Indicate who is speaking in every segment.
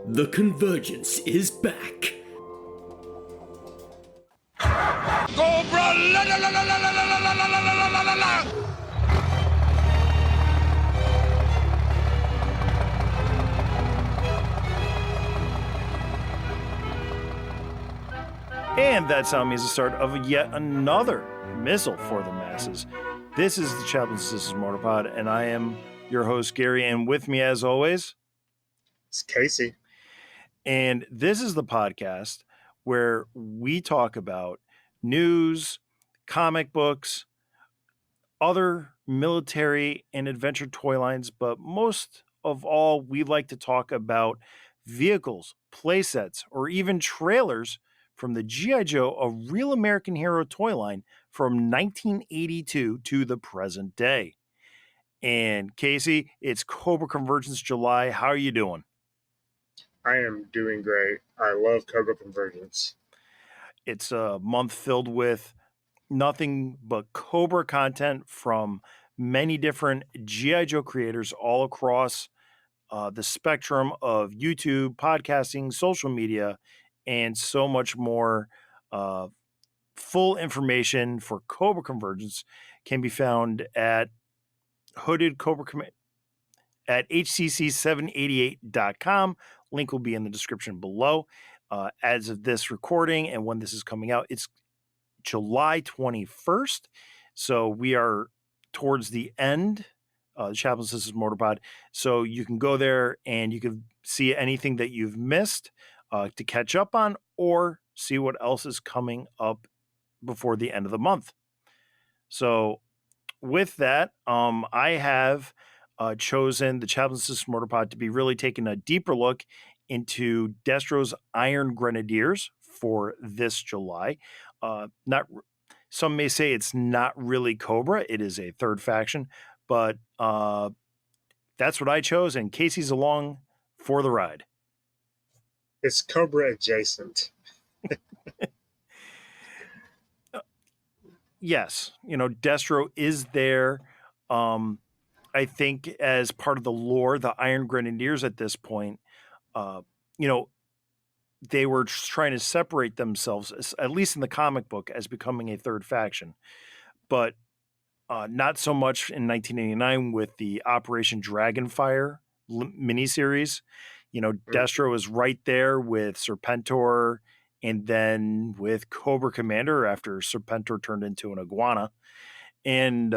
Speaker 1: The Convergence is back.
Speaker 2: Cobra la la la la la la la la la la la la la.
Speaker 3: And that sound means the start of yet another Missal for the masses. This is the Chaplain Sisters Motorpod, and I am your host, Gary, and with me, as always,
Speaker 4: it's Casey.
Speaker 3: And this is the podcast where we talk about news, comic books, other military and adventure toy lines, but most of all, we like to talk about vehicles, playsets, or even trailers from the G.I. Joe, a Real American Hero toy line from 1982 to the present day. And Casey, it's Cobra Convergence July. How are you doing?
Speaker 4: I am doing great. I love Cobra Convergence.
Speaker 3: It's a month filled with nothing but Cobra content from many different G.I. Joe creators all across the spectrum of YouTube, podcasting, social media, and so much more. Full information for Cobra Convergence can be found at Hooded Cobra at hcc788.com. Link will be in the description below. As of this recording and when this is coming out, it's July 21st. So we are towards the end, the Chaplain Sisters Motorpod. So you can go there and you can see anything that you've missed to catch up on or see what else is coming up before the end of the month. So with that, I have chosen the Chaplain Sisters Motorpod to be really taking a deeper look into Destro's Iron Grenadiers for this July. Some may say it's not really Cobra. It is a third faction, but that's what I chose, and Casey's along for the ride.
Speaker 4: It's Cobra adjacent.
Speaker 3: Yes, Destro is there. I think as part of the lore, the Iron Grenadiers at this point, they were trying to separate themselves, at least in the comic book, as becoming a third faction. But not so much in 1989 with the Operation Dragonfire miniseries. Destro is right there with Serpentor and then with Cobra Commander after Serpentor turned into an iguana. And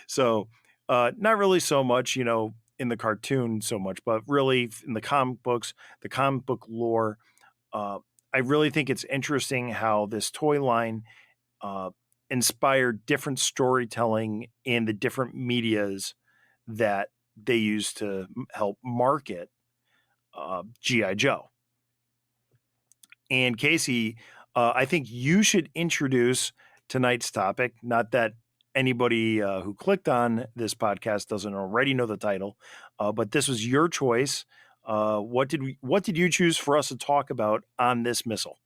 Speaker 3: so not really so much, in the cartoon so much, but really in the comic books, the comic book lore, I really think it's interesting how this toy line inspired different storytelling in the different medias that they use to help market G.I. Joe. And Casey, I think you should introduce tonight's topic. Not that anybody who clicked on this podcast doesn't already know the title, but this was your choice. What did you choose for us to talk about on this Missal?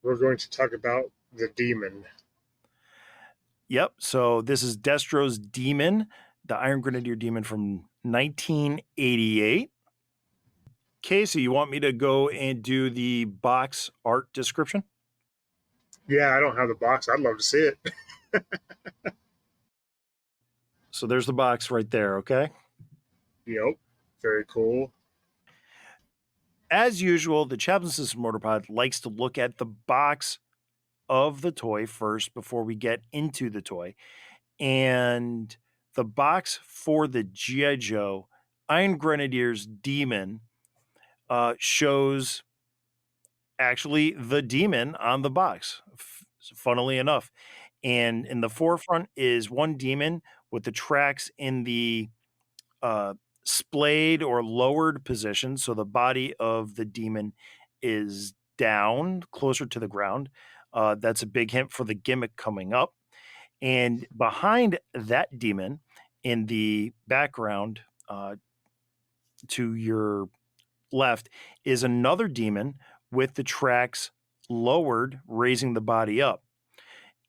Speaker 4: We're going to talk about the D.E.M.O.N.
Speaker 3: Yep. So this is Destro's D.E.M.O.N, the Iron Grenadier D.E.M.O.N from 1988. Casey, you want me to go and do the box art description?
Speaker 4: Yeah, I don't have the box. I'd love to see it.
Speaker 3: So there's the box right there, okay?
Speaker 4: Yep. Very cool.
Speaker 3: As usual, the Chaplain Sisters Motorpod likes to look at the box of the toy first before we get into the toy. And the box for the G.I. Joe Iron Grenadiers D.E.M.O.N shows actually the D.E.M.O.N on the box, funnily enough. And in the forefront is one D.E.M.O.N with the tracks in the splayed or lowered position. So the body of the D.E.M.O.N is down, closer to the ground. That's a big hint for the gimmick coming up. And behind that D.E.M.O.N in the background to your left is another D.E.M.O.N with the tracks lowered, raising the body up.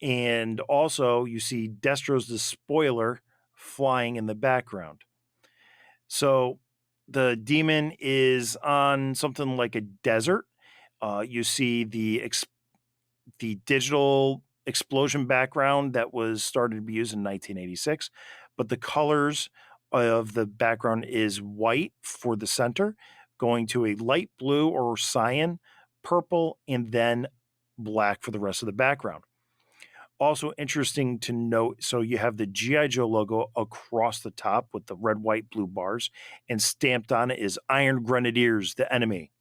Speaker 3: And also you see Destro's Despoiler flying in the background. So the demon is on something like a desert. You see the digital explosion background that was started to be used in 1986, but the colors of the background is white for the center, going to a light blue or cyan, purple, and then black for the rest of the background. Also interesting to note, so you have the G.I. Joe logo across the top with the red, white, blue bars, and stamped on it is Iron Grenadiers, the enemy.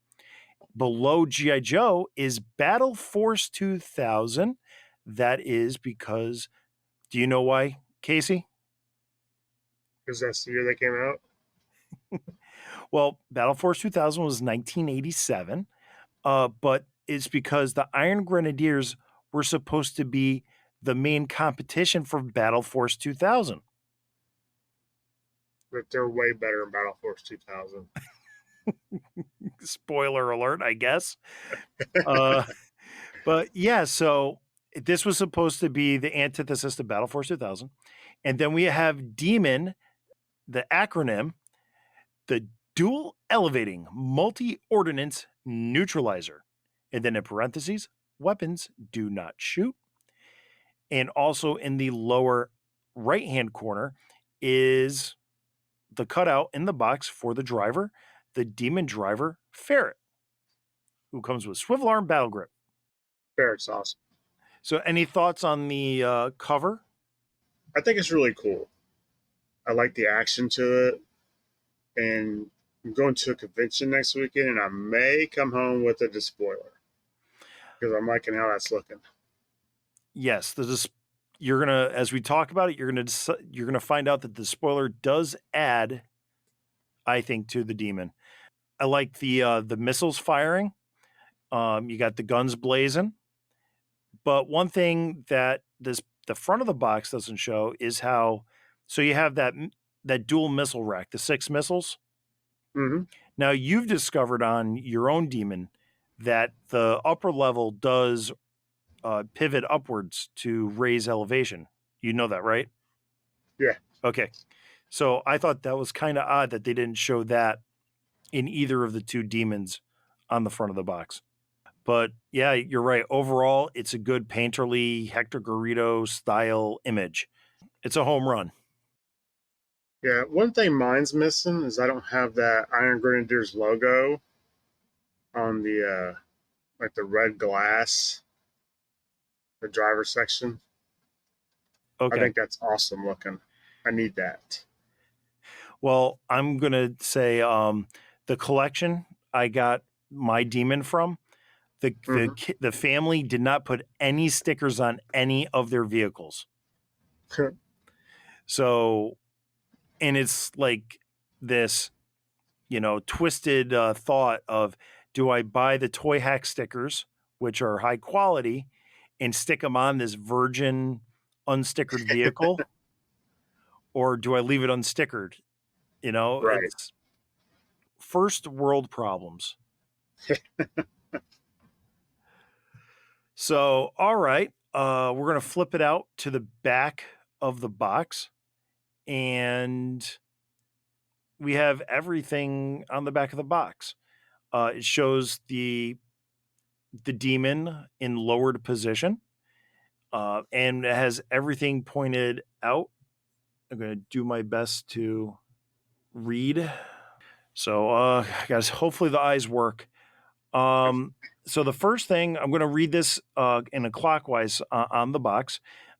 Speaker 3: Below G.I. Joe is Battle Force 2000. That is because, do you know why, Casey?
Speaker 4: Because that's the year they came out.
Speaker 3: Well, Battle Force 2000 was 1987, but it's because the Iron Grenadiers were supposed to be the main competition for Battle Force 2000.
Speaker 4: But they're way better in Battle Force 2000.
Speaker 3: Spoiler alert, I guess. But yeah, so this was supposed to be the antithesis to Battle Force 2000. And then we have D.E.M.O.N, the acronym, the Dual Elevating Multi-Ordnance Neutralizer. And then in parentheses, weapons do not shoot. And also in the lower right-hand corner is the cutout in the box for the driver, the Demon Driver Ferret, who comes with swivel arm battle grip.
Speaker 4: Ferret's awesome.
Speaker 3: So any thoughts on the cover?
Speaker 4: I think it's really cool. I like the action to it. And I'm going to a convention next weekend, and I may come home with a despoiler because I'm liking how that's looking.
Speaker 3: Yes, you're gonna, as we talk about it, you're gonna find out that the spoiler does add, I think, to the demon. I like the missiles firing. You got the guns blazing, but one thing that the front of the box doesn't show is how. So you have that dual missile rack, the 6 missiles.
Speaker 4: Mm-hmm.
Speaker 3: Now you've discovered on your own demon that the upper level does pivot upwards to raise elevation. You know that, right?
Speaker 4: Yeah.
Speaker 3: Okay. So I thought that was kind of odd that they didn't show that in either of the two demons on the front of the box. But yeah, you're right. Overall, it's a good painterly Hector Garrido style image. It's a home run.
Speaker 4: Yeah. One thing mine's missing is I don't have that Iron Grenadiers logo on the like the red glass, the driver section.
Speaker 3: Okay.
Speaker 4: I think that's awesome looking. I need that.
Speaker 3: Well, I'm going to say the collection I got my demon from, the family did not put any stickers on any of their vehicles. So, and it's like this, twisted thought of, do I buy the toy hack stickers, which are high quality, and stick them on this virgin unstickered vehicle? Or do I leave it unstickered?
Speaker 4: Right.
Speaker 3: It's first world problems. So, all right, we're going to flip it out to the back of the box, and we have everything on the back of the box. It shows the demon in lowered position, and it has everything pointed out. I'm going to do my best to read. So, guys, hopefully the eyes work. So the first thing, I'm going to read this in a clockwise on the box.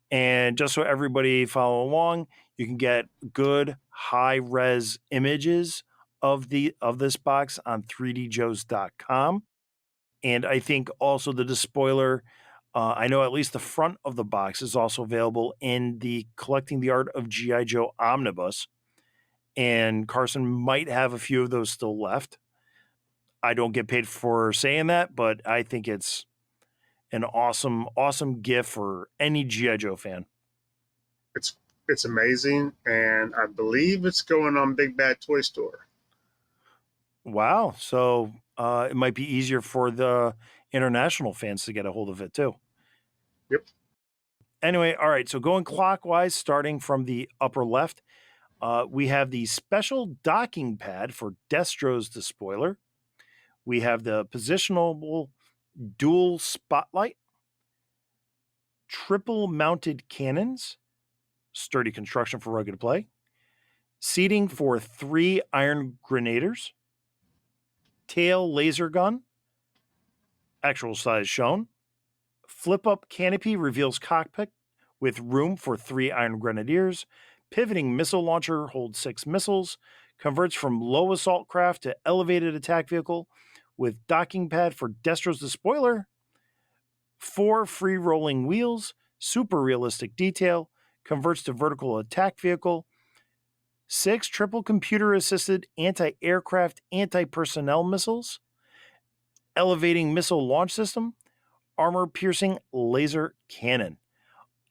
Speaker 3: And just so everybody follow along, you can get good high-res images of this box on 3djoes.com. And I think also the despoiler, I know at least the front of the box is also available in the Collecting the Art of G.I. Joe Omnibus. And Carson might have a few of those still left. I don't get paid for saying that, but I think it's an awesome, awesome gift for any G.I. Joe fan.
Speaker 4: It's amazing, and I believe it's going on Big Bad Toy Store.
Speaker 3: Wow. So it might be easier for the international fans to get a hold of it too.
Speaker 4: Yep.
Speaker 3: Anyway, all right. So going clockwise, starting from the upper left, We have the special docking pad for Destro's despoiler. We have the positionable dual spotlight, triple mounted cannons, sturdy construction for rugged play, seating for 3 Iron Grenadiers, tail laser gun, actual size shown, flip up canopy reveals cockpit with room for 3 Iron Grenadiers, pivoting missile launcher holds 6 missiles, converts from low assault craft to elevated attack vehicle with docking pad for Destro's despoiler, 4 free rolling wheels, super realistic detail, converts to vertical attack vehicle, 6 triple computer assisted anti aircraft, anti personnel missiles, elevating missile launch system, armor piercing laser cannon.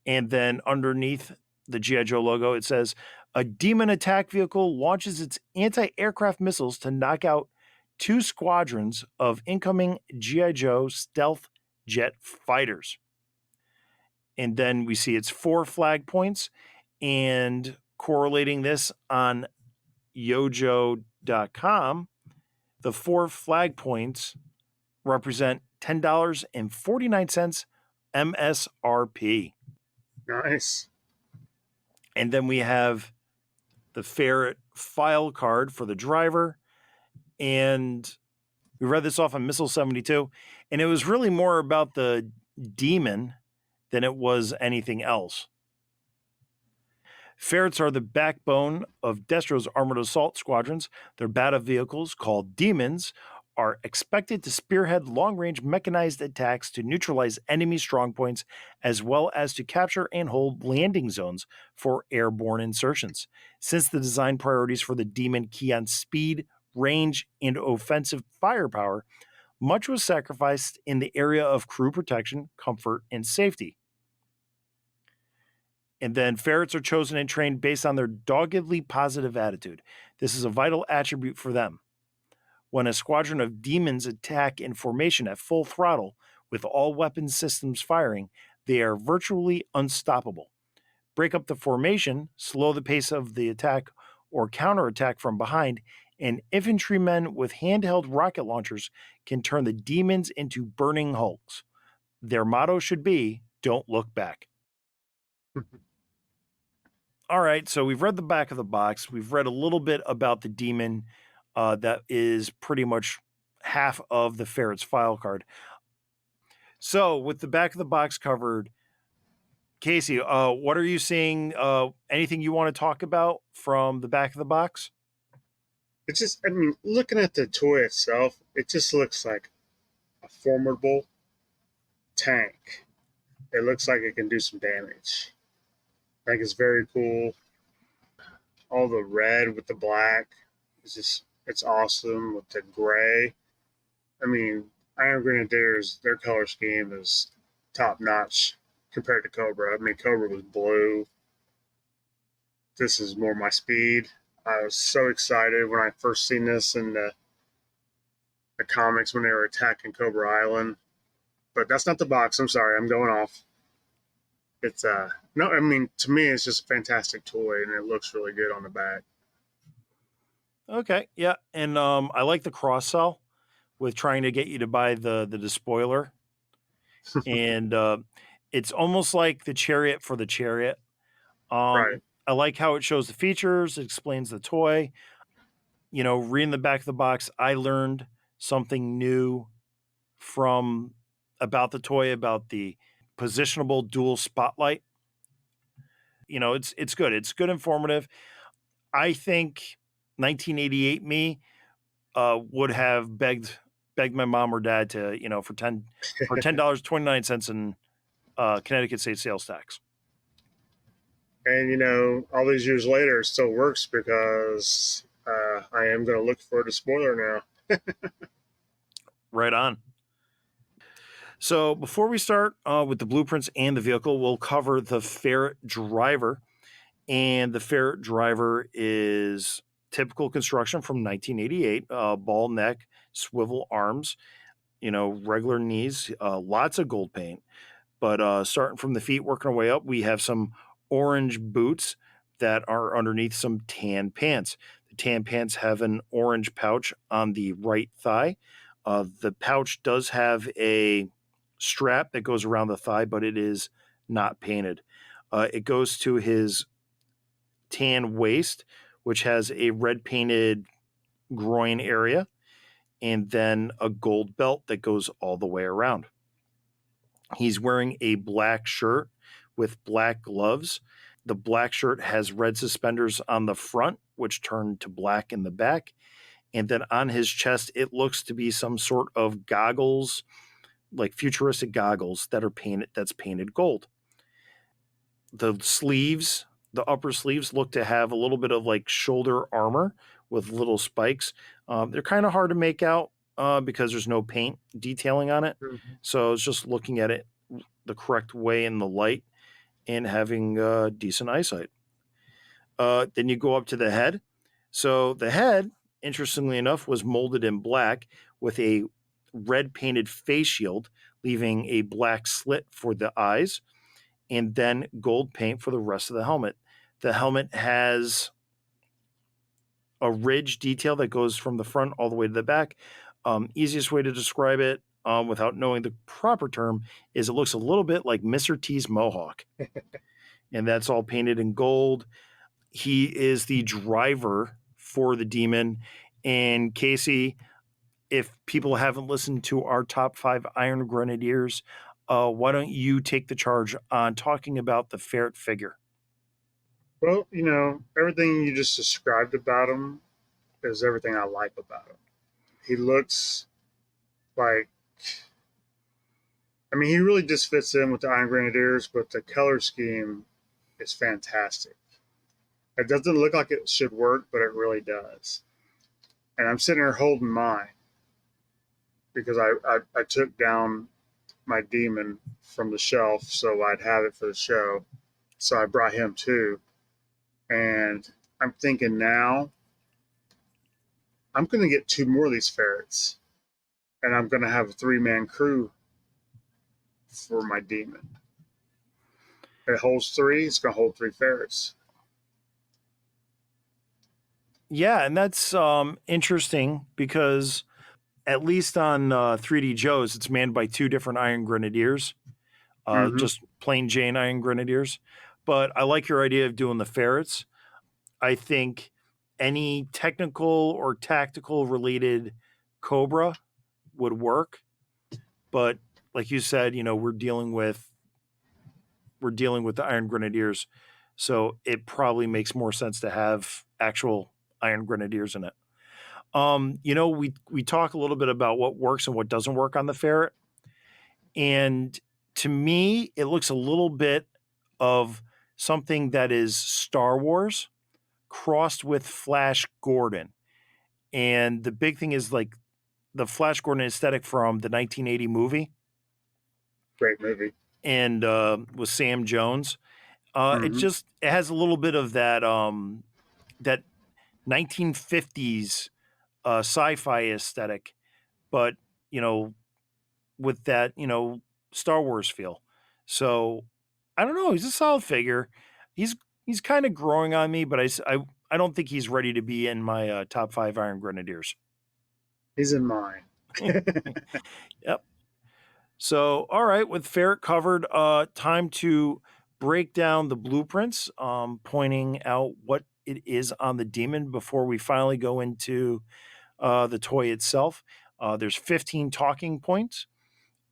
Speaker 3: And then underneath the G.I. Joe logo, it says a D.E.M.O.N attack vehicle launches its anti aircraft missiles to knock out 2 squadrons of incoming G.I. Joe stealth jet fighters. And then we see its 4 flag points, and correlating this on yojo.com, the 4 flag points represent $10.49 MSRP.
Speaker 4: Nice.
Speaker 3: And then we have the Ferret file card for the driver. And we read this off on Missal 72. And it was really more about the D.E.M.O.N than it was anything else. Ferrets are the backbone of Destro's armored assault squadrons. Their battle vehicles, called D.E.M.O.Ns, are expected to spearhead long-range mechanized attacks to neutralize enemy strongpoints, as well as to capture and hold landing zones for airborne insertions. Since the design priorities for the D.E.M.O.N key on speed, range, and offensive firepower, much was sacrificed in the area of crew protection, comfort, and safety. And then ferrets are chosen and trained based on their doggedly positive attitude. This is a vital attribute for them. When a squadron of demons attack in formation at full throttle with all weapon systems firing, they are virtually unstoppable. Break up the formation, slow the pace of the attack, or counterattack from behind, and infantrymen with handheld rocket launchers can turn the demons into burning hulks. Their motto should be, "Don't look back." All right, so we've read the back of the box. We've read a little bit about the D.E.M.O.N. That is pretty much half of the Ferret's file card. So with the back of the box covered, Casey, what are you seeing? Anything you want to talk about from the back of the box?
Speaker 4: It's just, I mean, looking at the toy itself, it just looks like a formidable tank. It looks like it can do some damage. I think it's very cool. All the red with the black is just, it's awesome with the gray. I mean, Iron Grenadiers, their color scheme is top notch compared to Cobra. I mean, Cobra was blue. This is more my speed. I was so excited when I first seen this in the comics when they were attacking Cobra Island. But that's not the box. I'm sorry, I'm going off. It's no, I mean, to me it's just a fantastic toy and it looks really good on the back.
Speaker 3: Okay, yeah, and I like the cross sell with trying to get you to buy the despoiler, and it's almost like the chariot for the chariot.
Speaker 4: Right.
Speaker 3: I like how it shows the features, it explains the toy. You know, reading the back of the box, I learned something new from about the toy, about the positionable dual spotlight. You know, it's good. It's good, informative. I think 1988 me would have begged my mom or dad to, you know, for $10.29 in Connecticut state sales tax.
Speaker 4: And you know, all these years later, it still works because I am going to look for the spoiler now.
Speaker 3: Right on. So before we start with the blueprints and the vehicle, we'll cover the Ferret driver. And the Ferret driver is typical construction from 1988, ball neck, swivel arms, you know, regular knees, lots of gold paint. But starting from the feet, working our way up, we have some orange boots that are underneath some tan pants. The tan pants have an orange pouch on the right thigh. The pouch does have a strap that goes around the thigh, but it is not painted. It goes to his tan waist, which has a red painted groin area, and then a gold belt that goes all the way around. He's wearing a black shirt with black gloves. The black shirt has red suspenders on the front, which turn to black in the back. And then on his chest, it looks to be some sort of goggles, like futuristic goggles that's painted gold. The sleeves, the upper sleeves look to have a little bit of like shoulder armor with little spikes. They're kind of hard to make out because there's no paint detailing on it.
Speaker 4: Mm-hmm.
Speaker 3: So it's just looking at it the correct way in the light and having decent eyesight. Then you go up to the head. So the head, interestingly enough, was molded in black with a red painted face shield, leaving a black slit for the eyes, and then gold paint for the rest of the helmet. The helmet has a ridge detail that goes from the front all the way to the back. Easiest way to describe it without knowing the proper term is it looks a little bit like Mr. T's mohawk. And that's all painted in gold. He is the driver for the demon. And Casey, if people haven't listened to our top 5 Iron Grenadiers, why don't you take the charge on talking about the ferret figure?
Speaker 4: Well, everything you just described about him is everything I like about him. He looks like, he really just fits in with the Iron Grenadiers, but the color scheme is fantastic. It doesn't look like it should work, but it really does. And I'm sitting here holding mine because I took down my demon from the shelf so I'd have it for the show. So I brought him too. And I'm thinking now I'm going to get 2 more of these ferrets. And I'm going to have a 3-man crew for my demon. It holds 3. It's going to hold 3 ferrets.
Speaker 3: Yeah, and that's interesting because at least on 3D Joe's, it's manned by 2 different Iron Grenadiers, just plain Jane Iron Grenadiers. But I like your idea of doing the ferrets. I think any technical or tactical related Cobra would work. But like you said, we're dealing with the Iron Grenadiers, so it probably makes more sense to have actual Iron Grenadiers in it. We talk a little bit about what works and what doesn't work on the ferret. And to me, it looks a little bit of something that is Star Wars crossed with Flash Gordon. And the big thing is like the Flash Gordon aesthetic from the 1980 movie.
Speaker 4: Great movie.
Speaker 3: And with Sam Jones. It has a little bit of that that 1950s sci-fi aesthetic, but with that Star Wars feel. So I don't know. He's a solid figure. He's kind of growing on me, but I don't think he's ready to be in my top 5 Iron Grenadiers.
Speaker 4: He's in mine.
Speaker 3: Yep. So, all right, with ferret covered, time to break down the blueprints, pointing out what it is on the demon before we finally go into the toy itself. There's 15 talking points,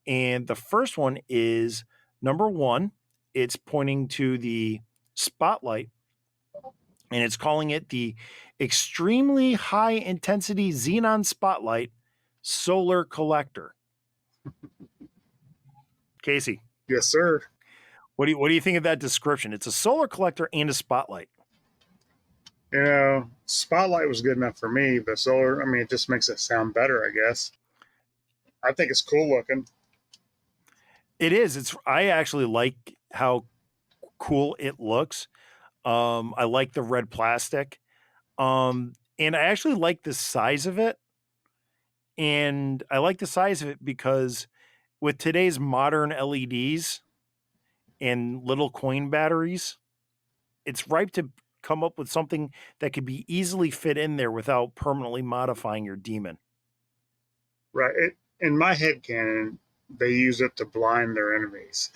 Speaker 3: and the first one is number 1. It's pointing to the spotlight, and it's calling it the extremely high intensity xenon spotlight solar collector. Casey.
Speaker 4: Yes, sir.
Speaker 3: What do you think of that description? It's a solar collector and a spotlight.
Speaker 4: Spotlight was good enough for me, but solar, it just makes it sound better, I guess. I think it's cool looking.
Speaker 3: It is. I actually like how cool it looks. I like the red plastic. And I actually like the size of it. And I like the size of it because with today's modern LEDs and little coin batteries, it's ripe to come up with something that could be easily fit in there without permanently modifying your demon.
Speaker 4: Right. In my head canon, they use it to blind their enemies.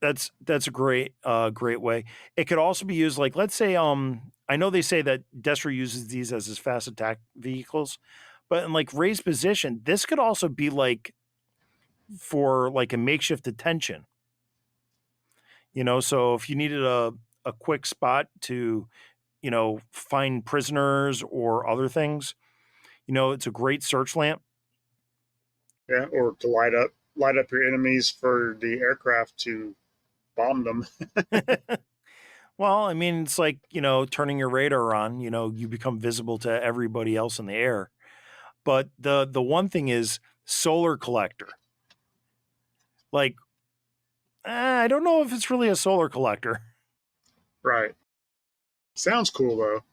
Speaker 3: That's a great way. It could also be used like, let's say, I know they say that Destro uses these as his fast attack vehicles, but in like raised position, this could also be like for like a makeshift detention. So if you needed a quick spot to, find prisoners or other things, it's a great search lamp.
Speaker 4: Yeah, or to light up your enemies for the aircraft to bomb them.
Speaker 3: Well, I mean, it's like, turning your radar on, you become visible to everybody else in the air. But the one thing is solar collector. Like, I don't know if it's really a solar collector.
Speaker 4: Right. Sounds cool though.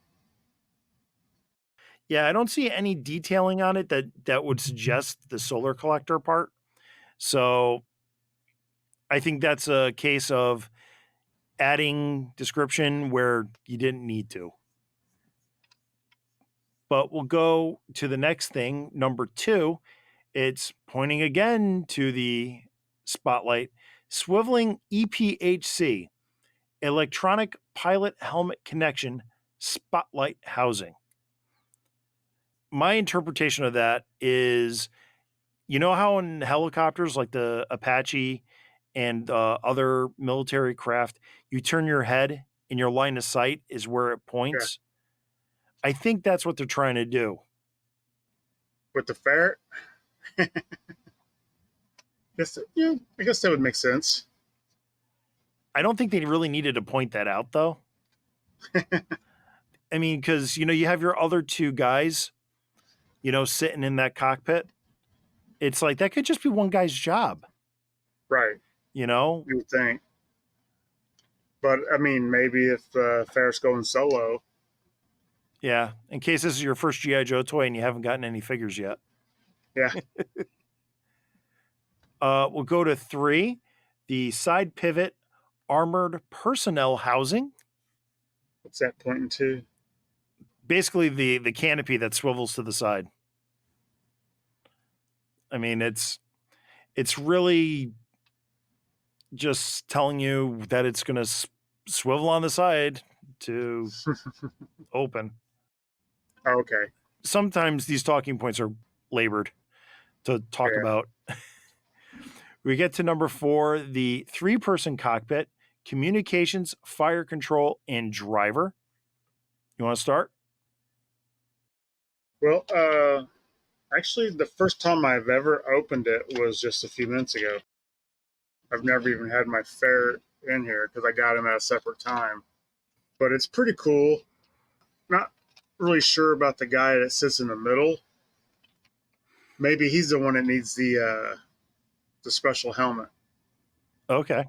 Speaker 3: Yeah, I don't see any detailing on it that would suggest the solar collector part. So I think that's a case of adding description where you didn't need to. But we'll go to the next thing, number 2. It's pointing again to the spotlight, swiveling EPHC, electronic pilot helmet connection, spotlight housing. My interpretation of that is, how in helicopters like the Apache and other military craft, you turn your head and your line of sight is where it
Speaker 4: Yeah.
Speaker 3: points? I think that's what they're trying to do.
Speaker 4: With the ferret, I guess that would make sense.
Speaker 3: I don't think they really needed to point that out, though. I mean, because, you have your other 2 guys, sitting in that cockpit. It's like, that could just be one guy's job,
Speaker 4: Right.
Speaker 3: you know?
Speaker 4: You would think. But I mean, maybe if Ferret's going solo.
Speaker 3: Yeah. In case this is your first G.I. Joe toy and you haven't gotten any figures yet.
Speaker 4: Yeah.
Speaker 3: We'll go to 3, the side pivot armored personnel housing.
Speaker 4: What's that pointing to?
Speaker 3: Basically, the canopy that swivels to the side. I mean, it's really just telling you that it's going to swivel on the side to open.
Speaker 4: Okay.
Speaker 3: Sometimes these talking points are labored to talk about. We get to number 4, the 3-person cockpit, communications, fire control, and driver. You want to start?
Speaker 4: Well, actually, the first time I've ever opened it was just a few minutes ago. I've never even had my ferret in here because I got him at a separate time. But it's pretty cool. Not really sure about the guy that sits in the middle. Maybe he's the one that needs the special helmet.
Speaker 3: Okay.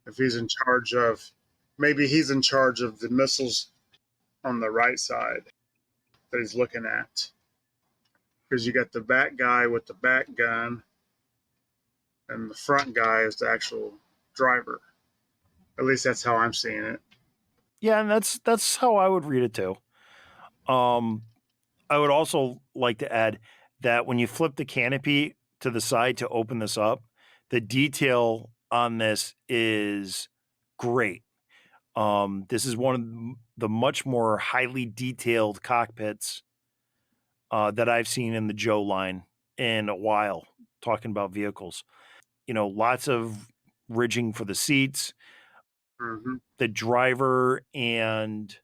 Speaker 4: If he's in charge of, maybe he's in charge of the missiles on the right side that he's looking at. Because you got the back guy with the back gun, and the front guy is the actual driver. At least that's how I'm seeing it.
Speaker 3: Yeah, and that's how I would read it too. I would also like to add that when you flip the canopy to the side to open this up, the detail on this is great. This is one of the much more highly detailed cockpits that I've seen in the Joe line in a while, talking about vehicles. Lots of ridging for the seats.
Speaker 4: Mm-hmm.
Speaker 3: The driver and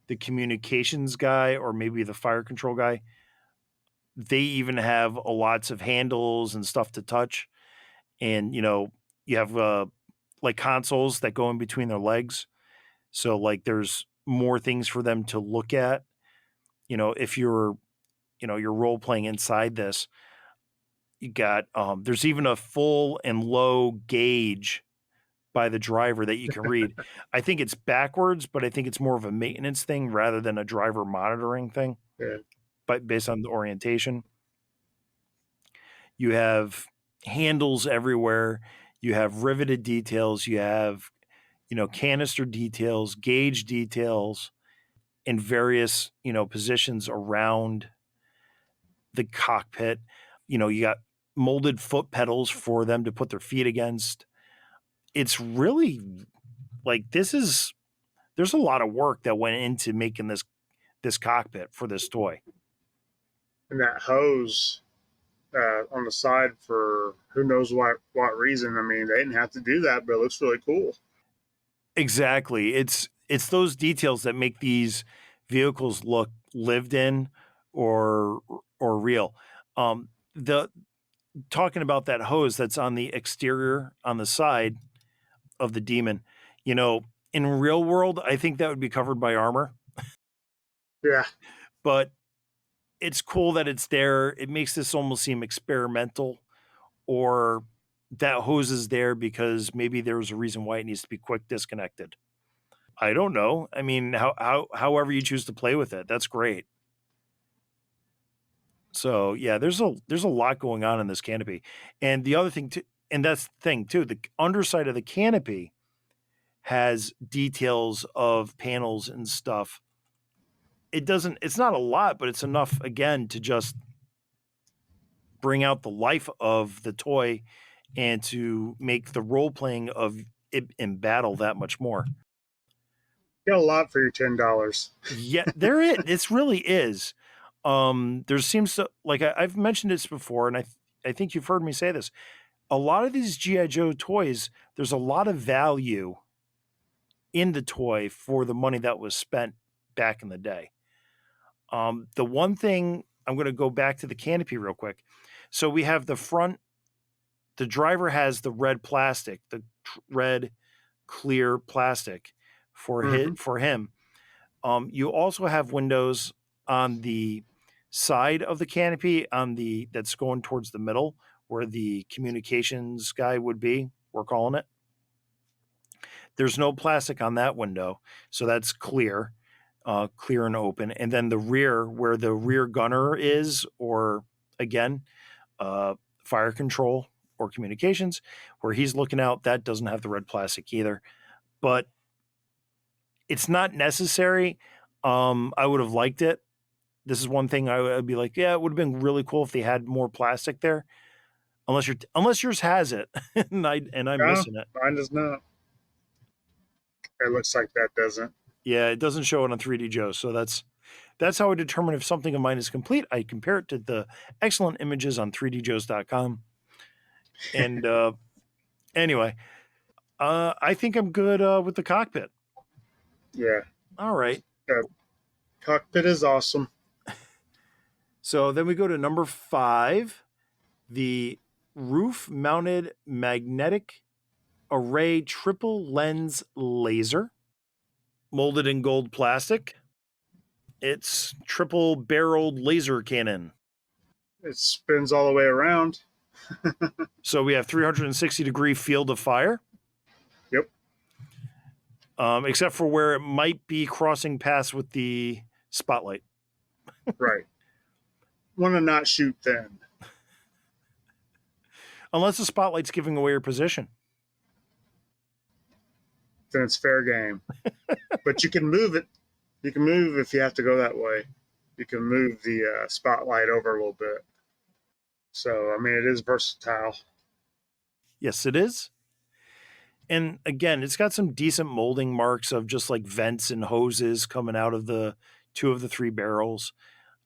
Speaker 3: the communications guy, or maybe the fire control guy, they even have lots of handles and stuff to touch. And, you have like consoles that go in between their legs. So like there's more things for them to look at. If you're role playing inside this, you got, there's even a full and low gauge by the driver that you can read. I think it's backwards, but I think it's more of a maintenance thing rather than a driver monitoring thing.
Speaker 4: Yeah.
Speaker 3: But based on the orientation, you have handles everywhere. You have riveted details. You have, canister details, gauge details in various, positions around the cockpit. You got molded foot pedals for them to put their feet against. It's really like there's a lot of work that went into making this cockpit for this toy.
Speaker 4: And that hose on the side for who knows what reason. I mean, they didn't have to do that, but it looks really cool.
Speaker 3: Exactly. It's those details that make these vehicles look lived in or real. The talking about that hose that's on the exterior on the side of the D.E.M.O.N, in real world, I think that would be covered by armor.
Speaker 4: Yeah.
Speaker 3: But it's cool that it's there. It makes this almost seem experimental, or that hose is there because maybe there's a reason why it needs to be quick disconnected. I don't know. I mean, however you choose to play with it, that's great. So yeah, there's a lot going on in this canopy. And the other thing too, and that's the thing too, the underside of the canopy has details of panels and stuff. It's not a lot, but it's enough again to just bring out the life of the toy and to make the role playing of it in battle that much more.
Speaker 4: Get a lot for your $10.
Speaker 3: Yeah, it really is. There seems to, like I've mentioned this before, and I think you've heard me say this. A lot of these G.I. Joe toys, there's a lot of value in the toy for the money that was spent back in the day. The one thing, I'm going to go back to the canopy real quick. So we have the front. The driver has the red plastic, the red clear plastic for him. You also have windows on the side of the canopy that's going towards the middle where the communications guy would be, we're calling it. There's no plastic on that window, so that's clear and open. And then the rear, where the rear gunner is, or again, fire control or communications, where he's looking out, that doesn't have the red plastic either. But it's not necessary. I would have liked it. This is one thing I would be like, yeah, it would have been really cool if they had more plastic there. Unless yours has it, and I'm missing it.
Speaker 4: Mine does not. It looks like that doesn't.
Speaker 3: Yeah, it doesn't show it on 3D Joe, so that's how I determine if something of mine is complete. I compare it to the excellent images on 3djoes.com. And anyway, I think I'm good with the cockpit.
Speaker 4: Yeah.
Speaker 3: All right.
Speaker 4: Cockpit is awesome.
Speaker 3: So then we go to number 5, the roof-mounted magnetic array triple lens laser, molded in gold plastic. It's triple barreled laser cannon.
Speaker 4: It spins all the way around.
Speaker 3: So we have 360-degree field of fire.
Speaker 4: Yep.
Speaker 3: Except for where it might be crossing paths with the spotlight.
Speaker 4: Right. Want to not shoot then.
Speaker 3: Unless the spotlight's giving away your position.
Speaker 4: Then it's fair game. But you can move it. You can move if you have to go that way. You can move the spotlight over a little bit. So, I mean, it is versatile.
Speaker 3: Yes, it is. And again, it's got some decent molding marks of just like vents and hoses coming out of the 2 of the 3 barrels.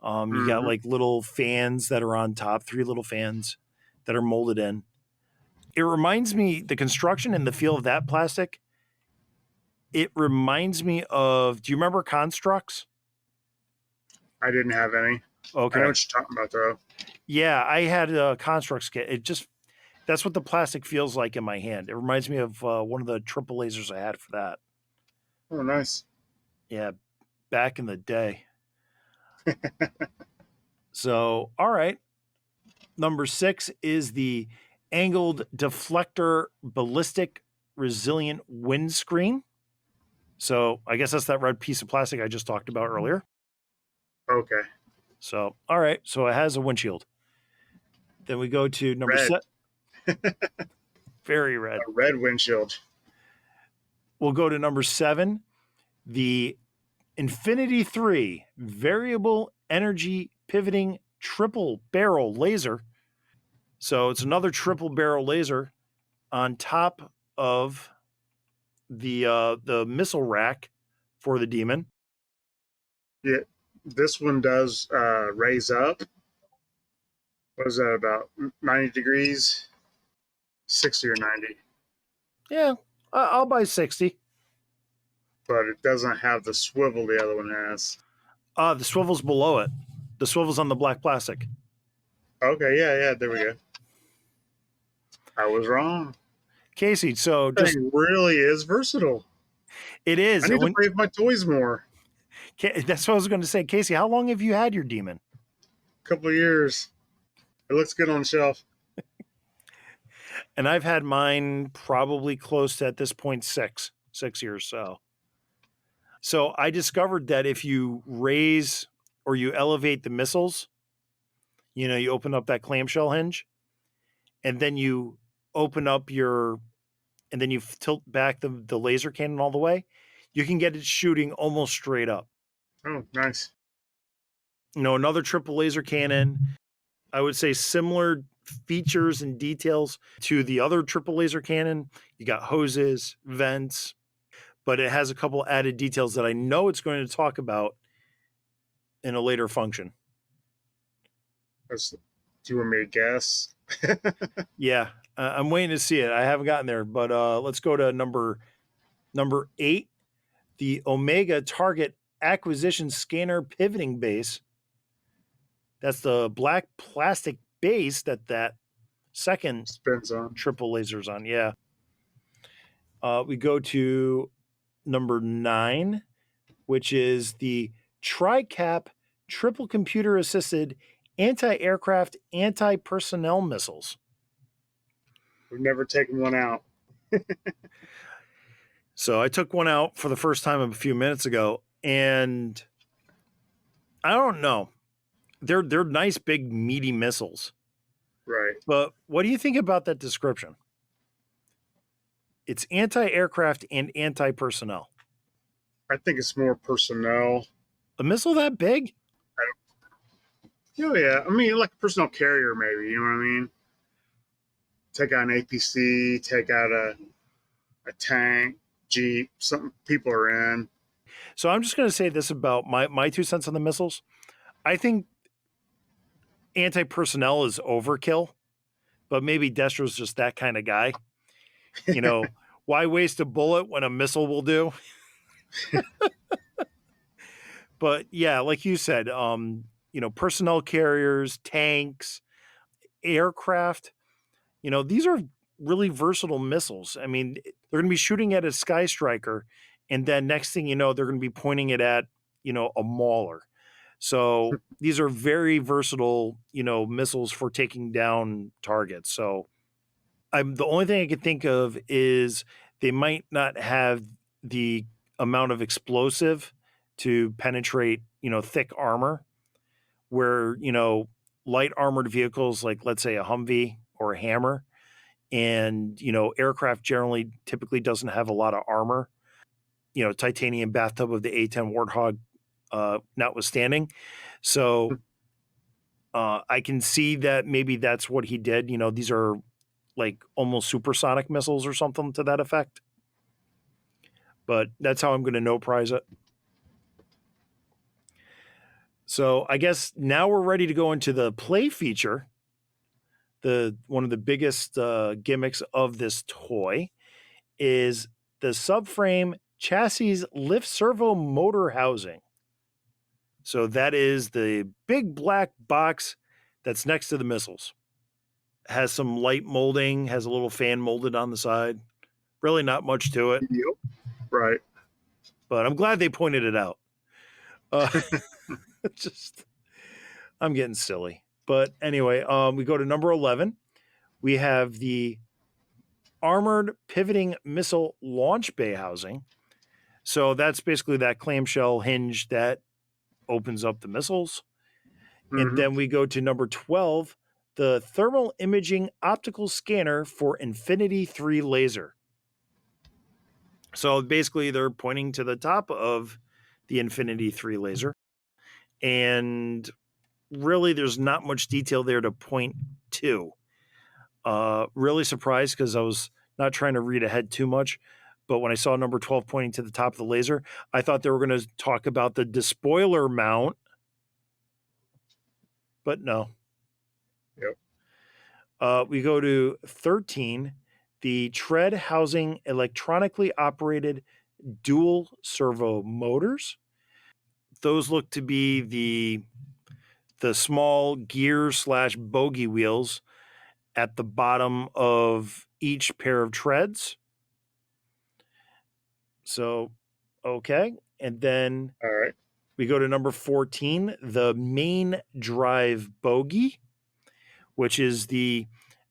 Speaker 3: You got like little fans that are on top, 3 little fans that are molded in. It reminds me, the construction and the feel of that plastic, it reminds me of, do you remember Constructs?
Speaker 4: I didn't have any.
Speaker 3: Okay.
Speaker 4: I know what you're talking about, though.
Speaker 3: Yeah, I had a Constructs kit. That's what the plastic feels like in my hand. It reminds me of one of the triple lasers I had for that.
Speaker 4: Oh, nice.
Speaker 3: Yeah, back in the day. So, all right. Number 6 is the angled deflector ballistic resilient windscreen. So I guess that's that red piece of plastic I just talked about earlier.
Speaker 4: Okay.
Speaker 3: So, all right. So it has a windshield. Then we go to number 7. Very red.
Speaker 4: A red windshield.
Speaker 3: We'll go to number 7, the Infinity 3 variable energy pivoting triple barrel laser. So it's another triple barrel laser on top of the missile rack for the D.E.M.O.N.
Speaker 4: Yeah, this one does raise up. What is that, about 90 degrees? 60 or 90.
Speaker 3: Yeah, I'll buy 60.
Speaker 4: But it doesn't have the swivel the other one has.
Speaker 3: The swivel's below it. The swivel's on the black plastic.
Speaker 4: Okay, yeah, there we go. I was wrong.
Speaker 3: Casey, so
Speaker 4: This
Speaker 3: just
Speaker 4: thing really is versatile.
Speaker 3: it is.
Speaker 4: I need to play with my toys more.
Speaker 3: That's what I was going to say. Casey, how long have you had your D.E.M.O.N?
Speaker 4: A couple of years. It looks good on the shelf.
Speaker 3: And I've had mine probably close to, at this point, 6 years. So I discovered that if you raise or you elevate the missiles, you open up that clamshell hinge, and then you open up and then you tilt back the laser cannon all the way, you can get it shooting almost straight up.
Speaker 4: Oh, nice.
Speaker 3: Another triple laser cannon, I would say similar features and details to the other triple laser cannon. You got hoses, vents, but it has a couple added details that I know it's going to talk about in a later function.
Speaker 4: Do you want me to guess?
Speaker 3: Yeah, I'm waiting to see it. I haven't gotten there, but let's go to number 8, the Omega Target Acquisition Scanner Pivoting Base. That's the black plastic base that second
Speaker 4: Spins on.
Speaker 3: triple laser's on. Yeah. We go to number 9, which is the Tri-Cap Triple Computer Assisted Anti-Aircraft Anti-Personnel Missiles.
Speaker 4: We've never taken one out.
Speaker 3: So I took one out for the first time a few minutes ago, and I don't know. They're nice, big, meaty missiles.
Speaker 4: Right.
Speaker 3: But what do you think about that description? It's anti-aircraft and anti-personnel.
Speaker 4: I think it's more personnel.
Speaker 3: A missile that big?
Speaker 4: Oh, yeah. I mean, like a personnel carrier, maybe. You know what I mean? Take out an APC, take out a tank, Jeep, something people are in.
Speaker 3: So I'm just going to say this about my 2 cents on the missiles. I think anti-personnel is overkill, but maybe Destro's just that kind of guy. Why waste a bullet when a missile will do? But yeah, like you said, personnel carriers, tanks, aircraft, these are really versatile missiles. I mean, they're going to be shooting at a Sky Striker, and then next thing you know, they're going to be pointing it at, a Mauler. So these are very versatile, missiles for taking down targets. So the only thing I can think of is they might not have the amount of explosive to penetrate, thick armor, where, light armored vehicles like, let's say, a Humvee or a Hammer, and, aircraft typically doesn't have a lot of armor, titanium bathtub of the A-10 Warthog notwithstanding. So I can see that maybe that's what he did. These are like almost supersonic missiles or something to that effect. But that's how I'm going to no prize it. So I guess now we're ready to go into the play feature. One of the biggest gimmicks of this toy is the subframe chassis lift servo motor housing. So that is the big black box that's next to the missiles. Has some light molding, has a little fan molded on the side. Really not much to it.
Speaker 4: Yep. Right.
Speaker 3: But I'm glad they pointed it out. I'm getting silly. But anyway, we go to number 11. We have the Armored Pivoting Missile Launch Bay housing. So that's basically that clamshell hinge that opens up the missiles. Mm-hmm. And then we go to number 12, the Thermal Imaging Optical Scanner for Infinity 3 Laser. So basically, they're pointing to the top of the Infinity 3 laser. And really, there's not much detail there to point to. Really surprised because I was not trying to read ahead too much. But when I saw number 12 pointing to the top of the laser, I thought they were going to talk about the despoiler mount. But no.
Speaker 4: Yep.
Speaker 3: We go to 13, the tread housing electronically operated dual servo motors. Those look to be the small gear / bogey wheels at the bottom of each pair of treads. So, okay. And then
Speaker 4: All right.
Speaker 3: we go to number 14, the main drive bogey, which is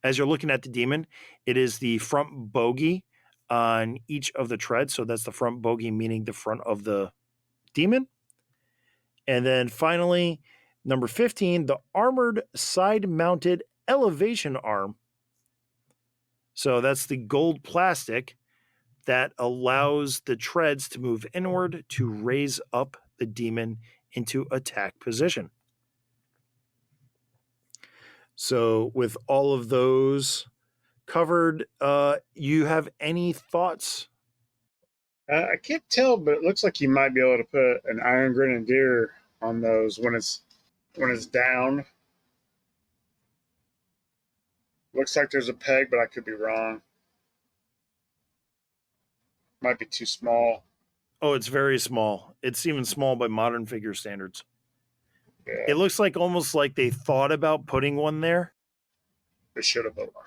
Speaker 3: as you're looking at the D.E.M.O.N, it is the front bogey on each of the treads. So that's the front bogey, meaning the front of the D.E.M.O.N. And then finally, number 15, the armored side mounted elevation arm. So that's the gold plastic that allows the treads to move inward to raise up the D.E.M.O.N into attack position. So with all of those covered, you have any thoughts?
Speaker 4: I can't tell, but it looks like you might be able to put an Iron Grenadier on those when it's down. Looks like there's a peg, but I could be wrong. Might be too small.
Speaker 3: Oh, it's very small. It's even small by modern figure standards.
Speaker 4: Yeah,
Speaker 3: It looks like almost like they thought about putting one there.
Speaker 4: they should have put one.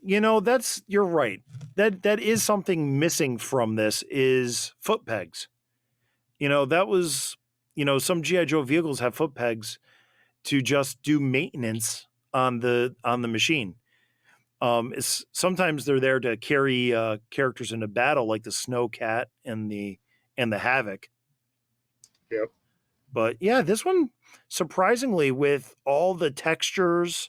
Speaker 3: You know, you're right. That is something missing from this is foot pegs. You know, that was, some GI Joe vehicles have foot pegs to just do maintenance on the machine. It's sometimes they're there to carry characters into battle, like the Snowcat and the Havoc.
Speaker 4: Yep.
Speaker 3: But yeah, this one, surprisingly, with all the textures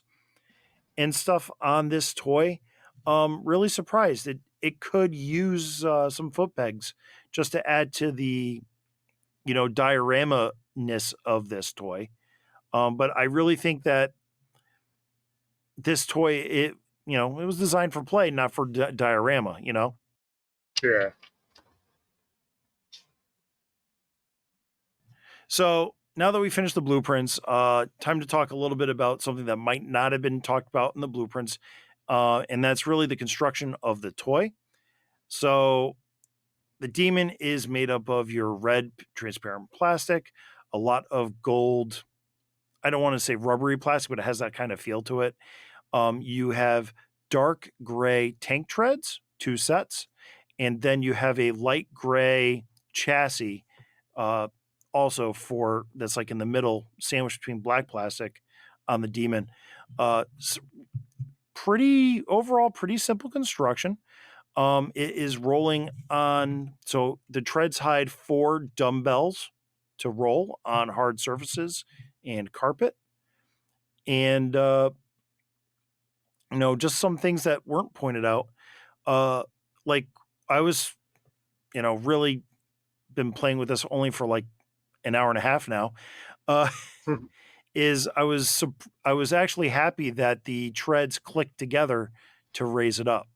Speaker 3: and stuff on this toy, really surprised. It could use some foot pegs just to add to the diorama-ness of this toy. But I really think that this toy, it was designed for play, not for diorama.
Speaker 4: Yeah.
Speaker 3: So now that we finished the blueprints, time to talk a little bit about something that might not have been talked about in the blueprints, and that's really the construction of the toy. So the D.E.M.O.N is made up of your red transparent plastic, a lot of gold. I don't want to say rubbery plastic, but it has that kind of feel to it. You have dark gray tank treads, 2 sets, and then you have a light gray chassis, also that's like in the middle, sandwiched between black plastic on the D.E.M.O.N. Pretty simple construction. It is rolling on, so the treads hide 4 dumbbells to roll on hard surfaces and carpet. And, just some things that weren't pointed out. Like I was, really been playing with this only for like an hour and a half now. Uh, is I was actually happy that the treads clicked together to raise it up.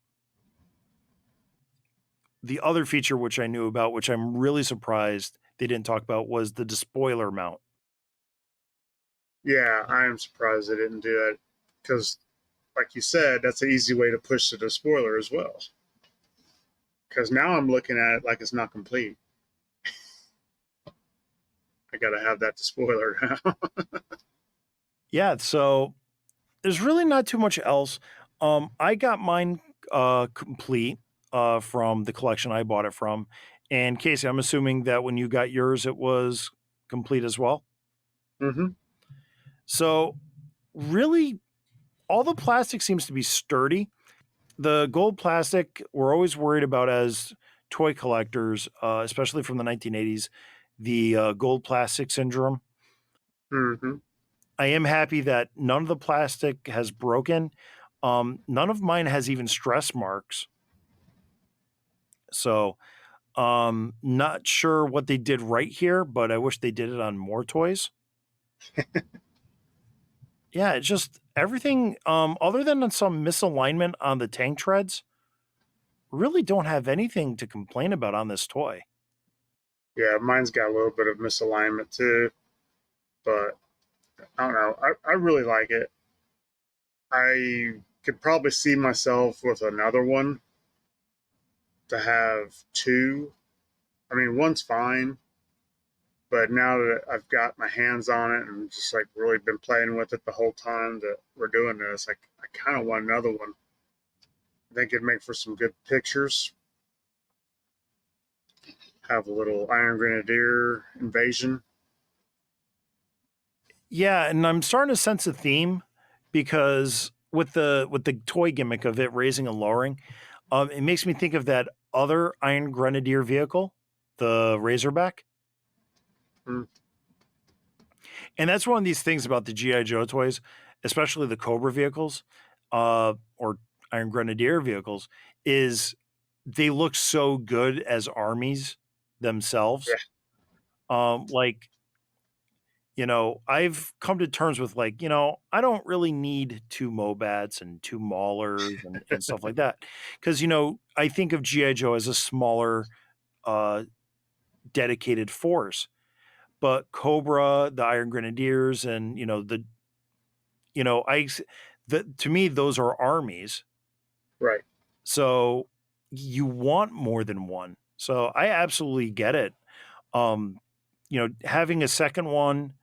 Speaker 3: The other feature which I knew about, which I'm really surprised they didn't talk about, was the despoiler mount.
Speaker 4: Yeah, I am surprised they didn't do that because, like you said, that's an easy way to push to the spoiler as well. Because now I'm looking at it like it's not complete. I got to have that to spoiler now.
Speaker 3: Yeah, so there's really not too much else. I got mine complete from the collection I bought it from. And Casey, I'm assuming that when you got yours, it was complete as well.
Speaker 4: Mm-hmm.
Speaker 3: So really, all the plastic seems to be sturdy. The gold plastic, we're always worried about as toy collectors, especially from the 1980s, the gold plastic syndrome.
Speaker 4: Mm-hmm.
Speaker 3: I am happy that none of the plastic has broken. None of mine has even stress marks. So, not sure what they did right here, but I wish they did it on more toys. Yeah, it's just everything, other than some misalignment on the tank treads, really don't have anything to complain about on this toy.
Speaker 4: Yeah, mine's got a little bit of misalignment too, but I don't know. I really like it. I could probably see myself with another one to have two. I mean, one's fine, but now that I've got my hands on it and just like really been playing with it the whole time that we're doing this, I kind of want another one. I think it'd make for some good pictures. Have a little Iron Grenadier invasion.
Speaker 3: Yeah, and I'm starting to sense a theme because with the toy gimmick of it raising and lowering, it makes me think of that other Iron Grenadier vehicle, the Razorback.
Speaker 4: Hmm.
Speaker 3: And that's one of these things about the GI Joe toys, especially the Cobra vehicles, or Iron Grenadier vehicles, is they look so good as armies
Speaker 4: Yeah,
Speaker 3: themselves. Like, I've come to terms with, like, I don't really need two Mobats and two Maulers and stuff like that. Because, I think of GI Joe as a smaller, uh, dedicated force. But Cobra, the Iron Grenadiers, and you know, I ex- to me those are armies.
Speaker 4: right.
Speaker 3: So you want more than one. So I absolutely get it. Um, having a second one,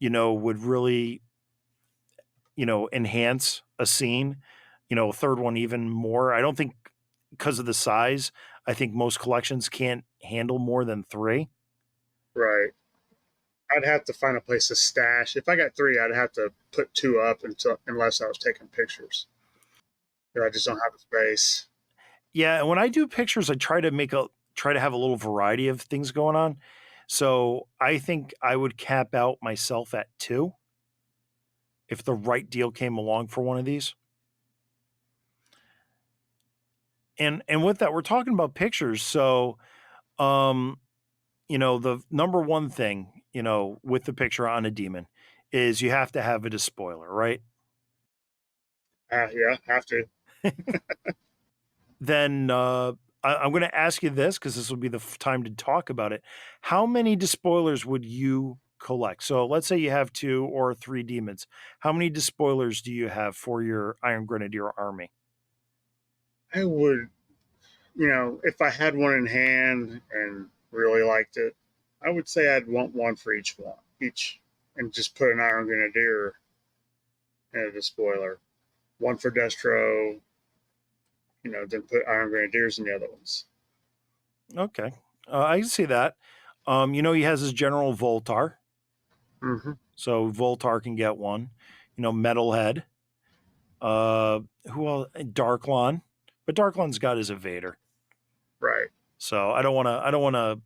Speaker 3: would really, enhance a scene. A third one even more. I don't think because of the size, I think most collections can't handle more than three.
Speaker 4: Right. I'd have to find a place to stash. If I got three, I'd have to put two up unless I was taking pictures. I just don't have the space.
Speaker 3: Yeah, and when I do pictures, I try to have a little variety of things going on. So I think I would cap out myself at two if the right deal came along for one of these. And with that, we're talking about pictures. So um, the number one thing, with the picture on a demon is you have to have a despoiler, right?
Speaker 4: Yeah, have to.
Speaker 3: Then I'm going to ask you this because this will be the time to talk about it. How many despoilers would you collect? So let's say you have two or three demons. How many despoilers do you have for your Iron Grenadier army?
Speaker 4: I would, if I had one in hand and really liked it, I would say I'd want one for each, and just put an Iron Grenadier in a despoiler. One for Destro, then put Iron Grenadiers in the other ones.
Speaker 3: Okay, I can see that. He has his General Voltar,
Speaker 4: Mm-hmm.
Speaker 3: so Voltar can get one. Metalhead. Uh, who else? Darklon, but Darklon's got his evader,
Speaker 4: Right.
Speaker 3: so I don't want to. I don't want to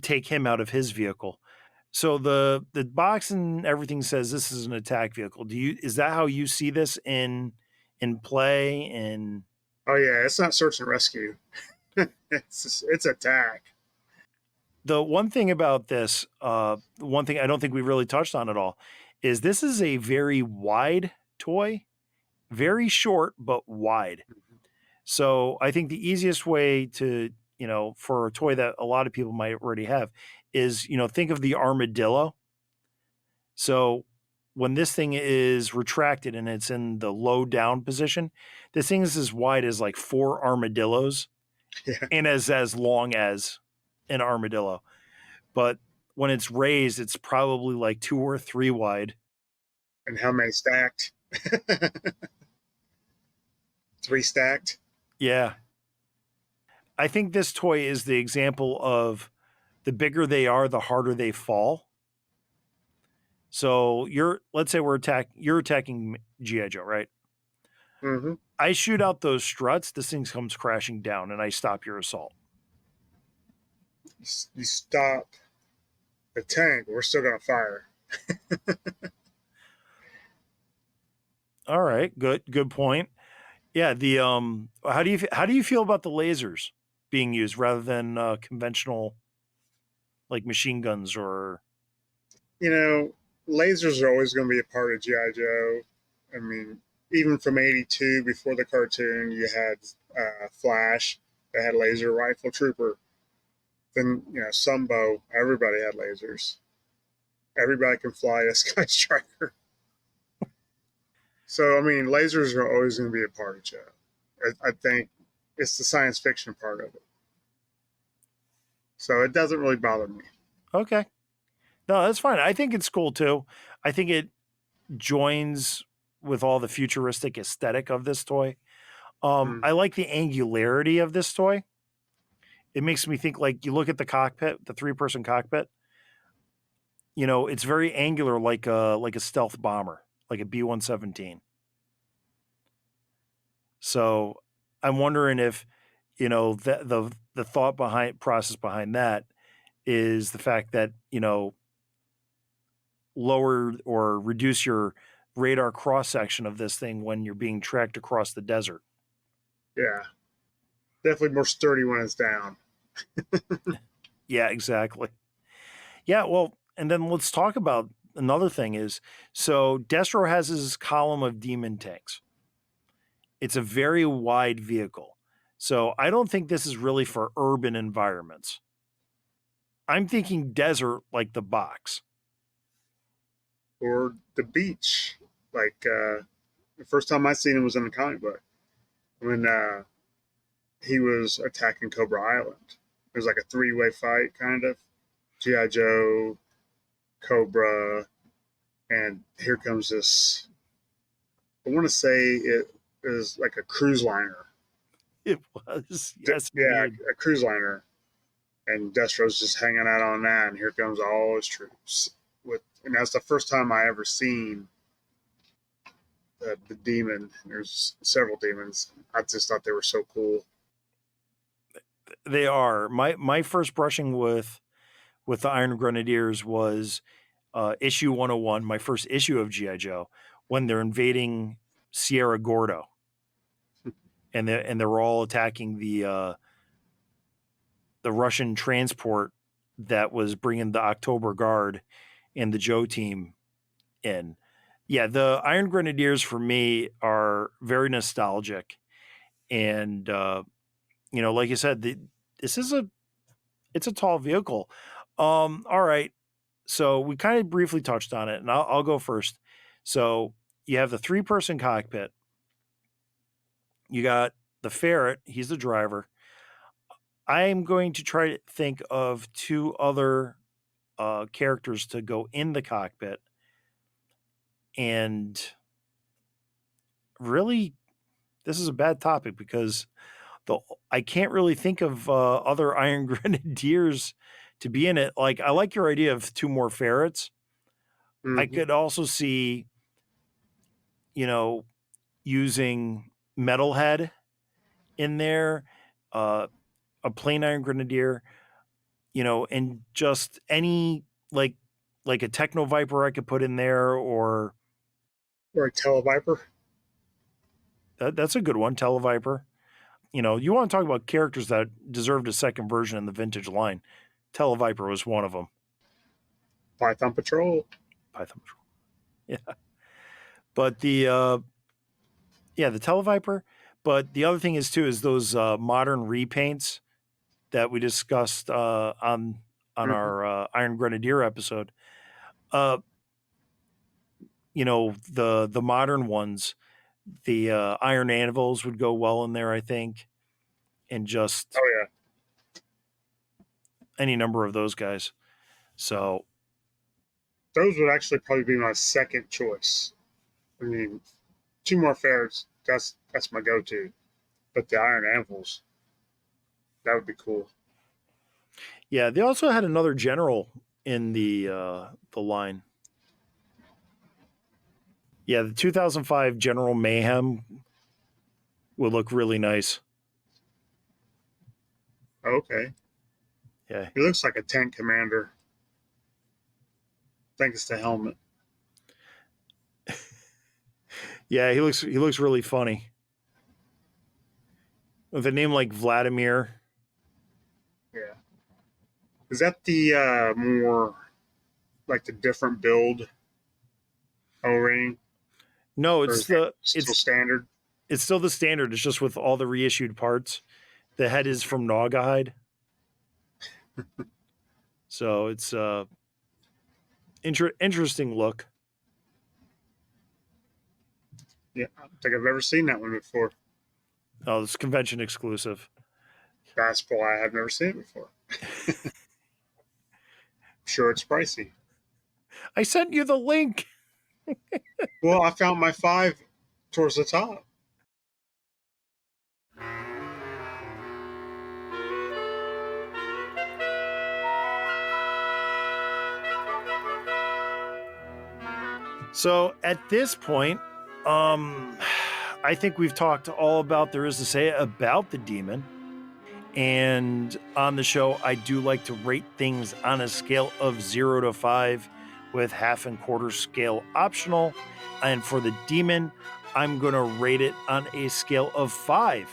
Speaker 3: take him out of his vehicle. So the box and everything says this is an attack vehicle. Is that how you see this in play? And
Speaker 4: Oh yeah, it's not search and rescue. It's attack.
Speaker 3: the one thing about this, one thing I don't think we really touched on at all, is this is a very wide toy, very short but wide. So I think the easiest way to, for a toy that a lot of people might already have is, think of the armadillo. So when this thing is retracted and it's in the low down position, this thing is as wide as like four armadillos
Speaker 4: Yeah.
Speaker 3: and as long as an armadillo. But when it's raised, it's probably like two or three wide.
Speaker 4: And how many stacked? Three stacked.
Speaker 3: Yeah. I think this toy is the example of the bigger they are, the harder they fall. So let's say you're attacking G.I. Joe, right?
Speaker 4: Mm-hmm.
Speaker 3: I shoot out those struts, this thing comes crashing down and I stop your assault.
Speaker 4: You stop the tank, we're still gonna fire.
Speaker 3: All right, good point. Yeah, the how do you feel about the lasers? being used rather than conventional, like machine guns or.
Speaker 4: You know, lasers are always going to be a part of GI Joe. I mean, even from '82 before the cartoon, you had Flash that had laser rifle trooper. Then Sumbo, everybody had lasers. Everybody can fly a Sky Striker. So I mean, lasers are always going to be a part of Joe. I think it's the science fiction part of it. So it doesn't really bother me.
Speaker 3: Okay. No, that's fine. I think it's cool too. I think it joins with all the futuristic aesthetic of this toy. I like the angularity of this toy. It makes me think, like, you look at the cockpit, the 3-person cockpit. It's very angular, like a stealth bomber, like a B-117. So I'm wondering if the thought process behind that is the fact that lower or reduce your radar cross section of this thing when you're being tracked across the desert.
Speaker 4: Yeah, definitely more sturdy when it's down.
Speaker 3: Yeah, exactly. Yeah, well, and then let's talk about another thing is, so Destro has his column of D.E.M.O.N tanks. It's a very wide vehicle. So I don't think this is really for urban environments. I'm thinking desert, like the box.
Speaker 4: Or the beach. Like the first time I seen him was in the comic book when he was attacking Cobra Island. It was like a 3-way fight, kind of. GI Joe, Cobra, and here comes this. I want to say it is like a cruise liner.
Speaker 3: It was, yes,
Speaker 4: Yeah,
Speaker 3: indeed.
Speaker 4: a cruise liner, and Destro's just hanging out on that, and here comes all his troops. And that's the first time I ever seen the demon. There's several demons. I just thought they were so cool.
Speaker 3: They are. My first brushing with the Iron Grenadiers was issue 101, my first issue of G.I. Joe, when they're invading Sierra Gordo, and they're all attacking the Russian transport that was bringing the October Guard and the Joe team in. Yeah, the Iron Grenadiers for me are very nostalgic, and like you said, this is it's a tall vehicle. All right, so we kind of briefly touched on it, and I'll go first. So you have the 3-person cockpit. You got the ferret; he's the driver. I am going to try to think of 2 other characters to go in the cockpit, and really, this is a bad topic because I can't really think of other Iron Grenadiers to be in it. Like, I like your idea of 2 more ferrets. I could also see, using Metalhead in there, a plain Iron Grenadier, and just any like a Techno Viper I could put in there, or
Speaker 4: Or a Televiper.
Speaker 3: that's a good one, Televiper. You want to talk about characters that deserved a second version in the vintage line. Televiper was one of them.
Speaker 4: Python Patrol.
Speaker 3: Python Patrol. Yeah. But the Televiper. But the other thing is too is those modern repaints that we discussed on our Iron Grenadier episode. The modern ones, the Iron Anvils would go well in there, I think, and just
Speaker 4: Oh yeah,
Speaker 3: any number of those guys. So
Speaker 4: those would actually probably be my second choice. I mean, 2 more ferrets. That's my go-to. But the Iron Anvils, that would be cool.
Speaker 3: yeah, they also had another general in the line. Yeah, the 2005 General Mayhem would look really nice.
Speaker 4: Okay.
Speaker 3: Yeah.
Speaker 4: He looks like a tank commander. I think it's the helmet.
Speaker 3: Yeah, he looks really funny. With a name like Vladimir.
Speaker 4: Is that the more like the different build O-ring,
Speaker 3: No,
Speaker 4: or
Speaker 3: it's
Speaker 4: is that
Speaker 3: the
Speaker 4: still standard?
Speaker 3: it's still the standard. It's just with all the reissued parts. The head is from Naugahyde. So it's interesting look.
Speaker 4: Yeah, I don't think I've ever seen that one before.
Speaker 3: Oh, it's convention exclusive.
Speaker 4: That's why I've never seen it before. I'm sure it's pricey.
Speaker 3: I sent you the link.
Speaker 4: Well, I found my 5 towards the top.
Speaker 3: So at this point, I think we've talked all about there is to say about the D.E.M.O.N. And on the show, I do like to rate things on a scale of 0 to 5 with half and quarter scale optional. And for the D.E.M.O.N., I'm going to rate it on a scale of 5.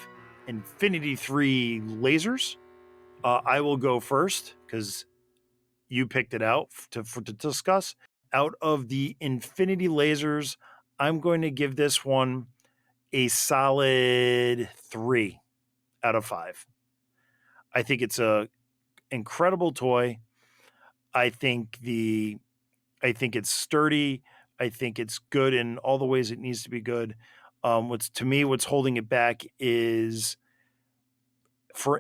Speaker 3: Infinity 3 lasers. I will go first because you picked it out to discuss. Out of the Infinity lasers, I'm going to give this one a solid 3 out of 5. I think it's a incredible toy. I think it's sturdy. I think it's good in all the ways it needs to be good. What's holding it back is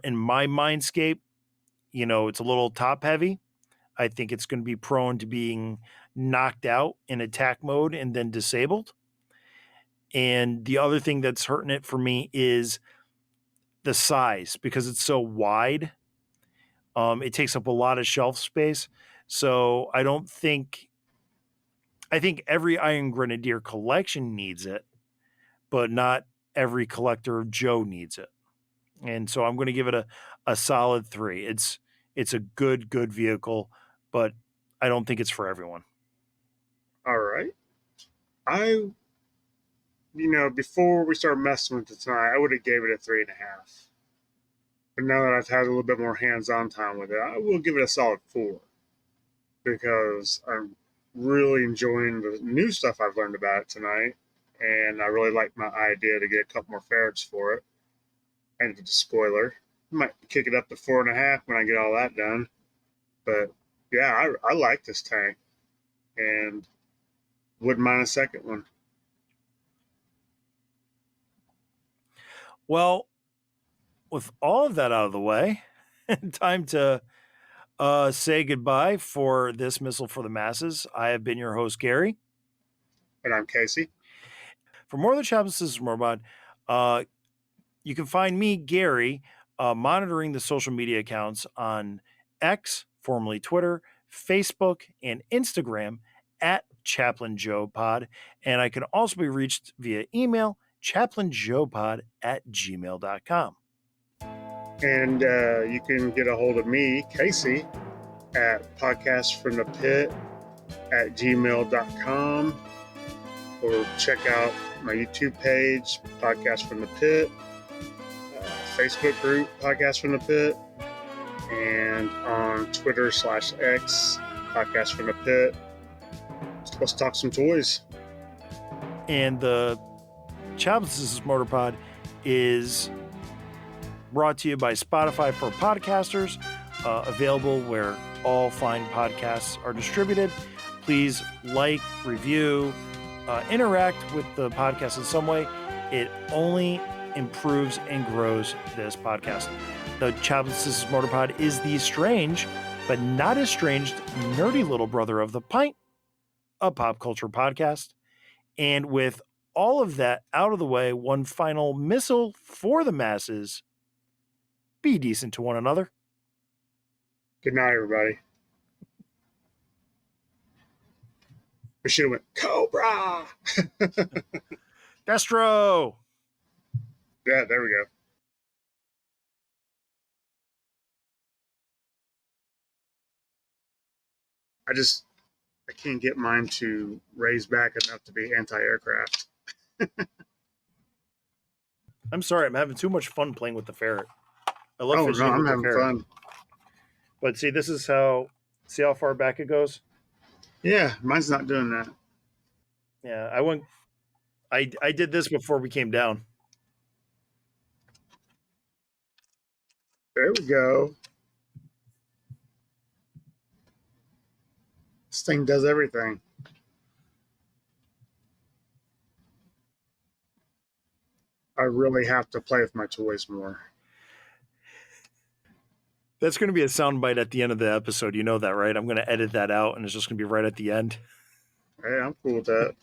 Speaker 3: in my mindscape, it's a little top heavy. I think it's going to be prone to being knocked out in attack mode and then disabled. And the other thing that's hurting it for me is the size because it's so wide. It takes up a lot of shelf space. So I think every Iron Grenadier collection needs it, but not every collector of Joe needs it. And so I'm going to give it a solid 3. It's a good vehicle, but I don't think it's for everyone.
Speaker 4: All right. Before we started messing with it tonight, I would have gave it a 3.5. But now that I've had a little bit more hands-on time with it, I will give it a solid 4 because I'm really enjoying the new stuff I've learned about it tonight, and I really like my idea to get a couple more ferrets for it. And the spoiler, I might kick it up to 4.5 when I get all that done. But yeah, I like this tank, and wouldn't mind a second one.
Speaker 3: Well, with all of that out of the way, time to say goodbye for this Missile for the Masses. I have been your host, Gary.
Speaker 4: And I'm Casey.
Speaker 3: For more of the Chaplain System Robot, you can find me, Gary, monitoring the social media accounts on X, formerly Twitter, Facebook, and Instagram at Chaplain Joe Pod. And I can also be reached via email, chaplainjoepod@gmail.com.
Speaker 4: And you can get a hold of me, Casey, at podcastfromthepit@gmail.com, or check out my YouTube page, Podcast from the Pit, Facebook group, Podcast from the Pit, and on Twitter/X, Podcast from the Pit. Let's talk some toys.
Speaker 3: And the Chaplain System Motor Pod is brought to you by Spotify for podcasters, available where all fine podcasts are distributed. Please like, review, interact with the podcast in some way. It only improves and grows this podcast. The Chaplain System Motor Pod is the strange, but not estranged, nerdy little brother of The Pint, a pop culture podcast. And with all of that out of the way, one final missile for the masses. Be decent to one another.
Speaker 4: Good night, everybody. We should have went Cobra.
Speaker 3: Destro.
Speaker 4: Yeah, there we go. I can't get mine to raise back enough to be anti-aircraft.
Speaker 3: I'm sorry, I'm having too much fun playing with the ferret. I love
Speaker 4: Oh no,
Speaker 3: fidgeting
Speaker 4: I'm
Speaker 3: with the
Speaker 4: having
Speaker 3: ferret.
Speaker 4: fun.
Speaker 3: But see, this is see how far back it goes?
Speaker 4: Yeah, mine's not doing that.
Speaker 3: Yeah, I did this before we came down.
Speaker 4: There we go. This thing does everything. I really have to play with my toys more.
Speaker 3: That's going to be a soundbite at the end of the episode. You know that, right? I'm going to edit that out, and it's just going to be right at the end.
Speaker 4: Hey, I'm cool with that.